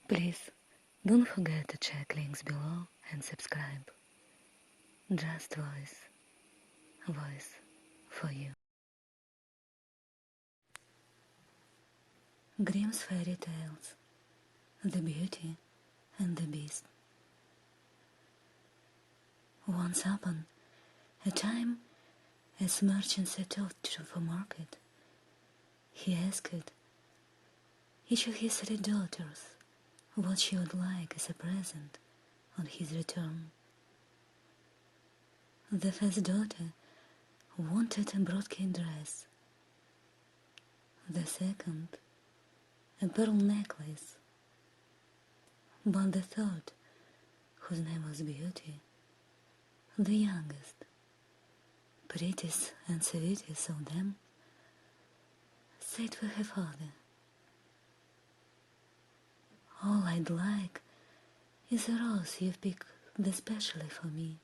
Please, don't forget to check links below and subscribe. Just voice for you. Grimm's Fairy Tales, The Beauty and the Beast. Once upon a time, as merchant set out for market, he asked each of his 3 daughters what she would like as a present on his return. The first daughter wanted a brocade dress, the second a pearl necklace, but the third, whose name was Beauty, the youngest, prettiest and sweetest of them, said to her father, "All I'd like is a rose you've picked especially for me."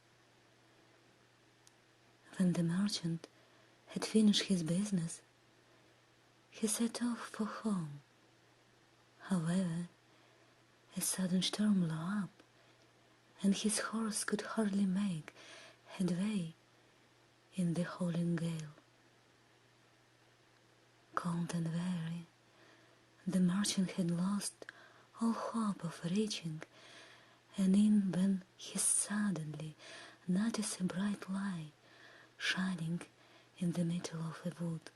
When the merchant had finished his business, he set off for home. However, a sudden storm blew up, and his horse could hardly make headway in the howling gale. Cold and weary, the merchant had lost all hope of reaching an inn when he suddenly noticed a bright light shining in the middle of a wood.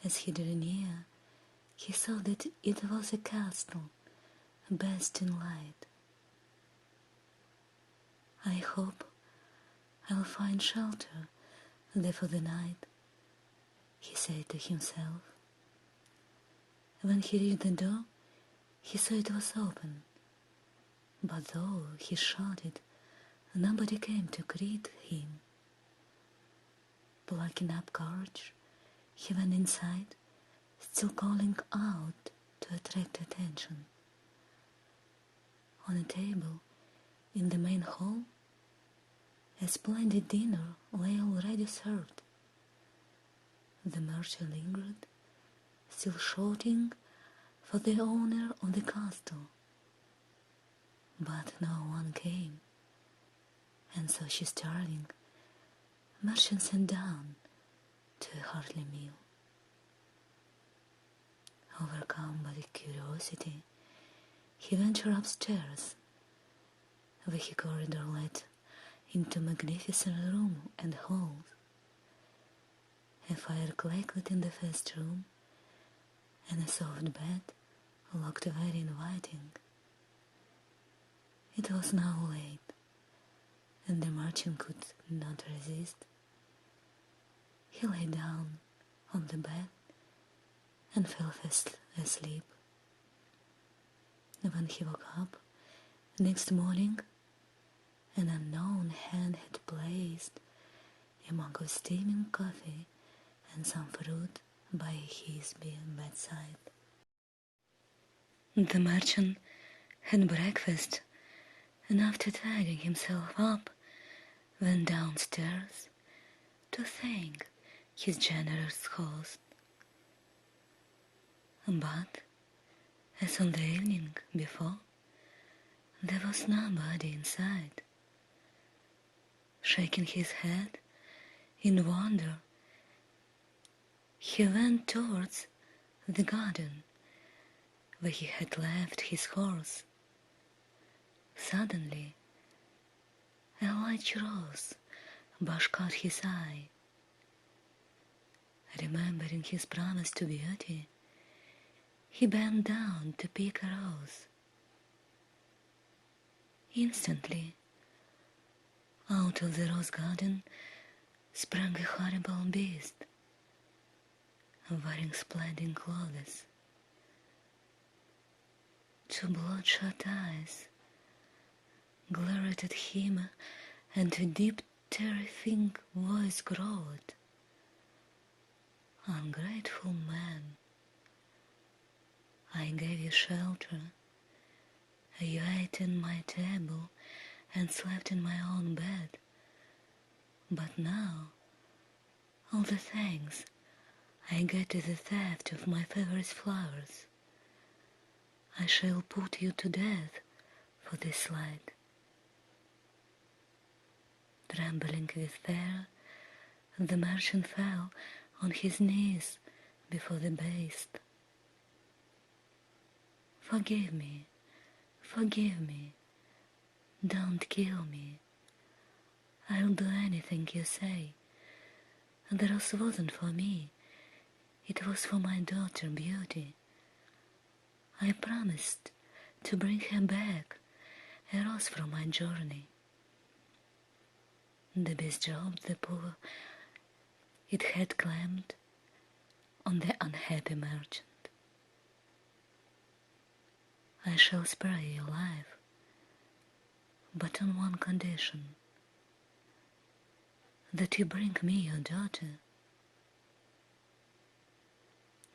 As he drew near, he saw that it was a castle bathed in light. "I hope I'll find shelter there for the night," he said to himself. When he reached the door, he saw it was open, but though he shouted, nobody came to greet him. Plucking up courage, he went inside, still calling out to attract attention. On a table in the main hall, a splendid dinner lay already served. The merchant lingered, still shouting for the owner of the castle, but no one came, and so she, starving, merchant sat down to a hearty meal. Overcome by curiosity, he ventured upstairs, where the corridor led into magnificent rooms and halls. A fire crackled in the first room, and a soft bed looked very inviting. It was now late, and the merchant could not resist. He lay down on the bed and fell fast asleep. When he woke up next morning, an unknown hand had placed a mug of steaming coffee and some fruit by his bedside. The merchant had breakfast, and after tidying himself up, went downstairs to thank his generous host. But, as on the evening before, there was nobody inside. Shaking his head in wonder, he went towards the garden where he had left his horse. Suddenly, a large rose bush caught his eye. Remembering his promise to Beauty, he bent down to pick a rose. Instantly, out of the rose garden sprang a horrible beast, wearing splendid clothes. 2 bloodshot eyes glared at him, and a deep, terrifying voice growled, "Ungrateful man, I gave you shelter, you ate in my table and slept in my own bed, but now all the thanks I get to the theft of my favorite flowers. I shall put you to death for this slight. Trembling with fear, the merchant fell on his knees before the beast. Forgive me, don't kill me. I'll do anything you say. The rose wasn't for me, it was for my daughter Beauty. I promised to bring her back a rose from my journey. The beast dropped the paw it had clamped on the unhappy merchant. I shall spare your life, but on one condition, that you bring me your daughter.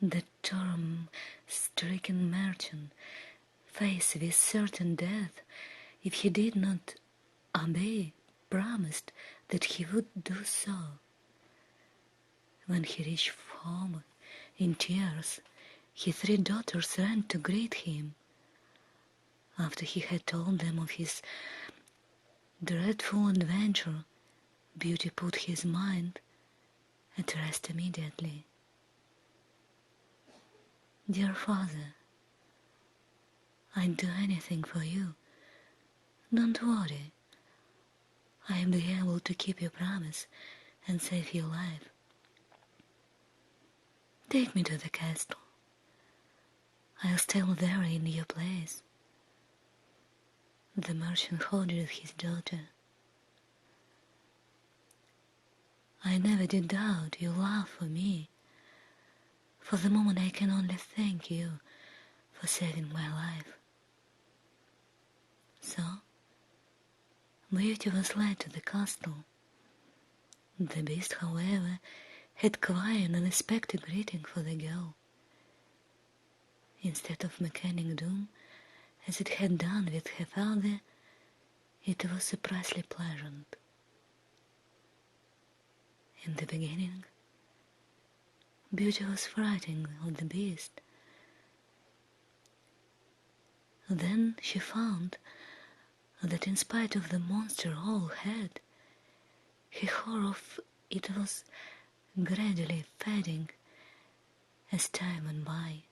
The storm-stricken merchant, faced with certain death if he did not obey, promised that he would do so. When he reached home in tears, his 3 daughters ran to greet him. After he had told them of his dreadful adventure, Beauty put his mind at rest immediately. Dear father, I'd do anything for you. Don't worry. I'll be able to keep your promise and save your life. Take me to the castle. I'll stay there in your place. The merchant ordered his daughter. I never did doubt your love for me. For the moment I can only thank you for saving my life. So, Beauty was led to the castle. The beast, however, had quite an unexpected greeting for the girl. Instead of mechanic doom, as it had done with her father, it was surprisingly pleasant. In the beginning, Beauty was frightened of the beast. Then she found that in spite of the monster all had, her horror of it was gradually fading as time went by.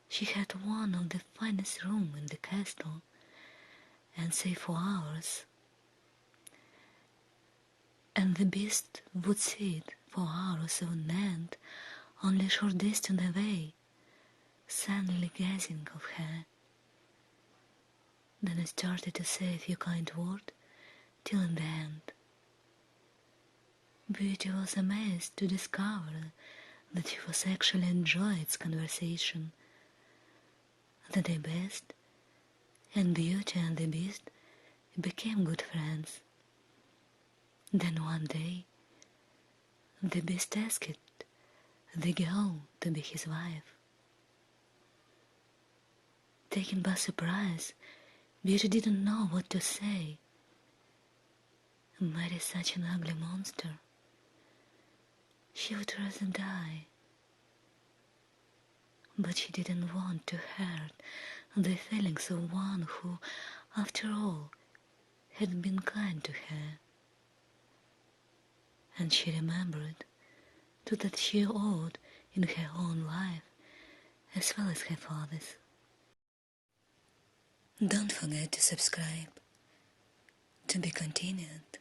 She had one of the finest rooms in the castle, and save for hours, and the beast would sit for hours on end, only a short distance away, sadly gazing of her. Then I started to say a few kind words, till in the end, Beauty was amazed to discover that she was actually enjoying its conversation. That the beast and Beauty and the beast became good friends. Then one day, the beast asked the girl to be his wife. Taken by surprise, Beauty didn't know what to say. Marry such an ugly monster. She would rather die. But she didn't want to hurt the feelings of one who, after all, had been kind to her. And she remembered too that she owed in her own life as well as her father's. Don't forget to subscribe. To be continued.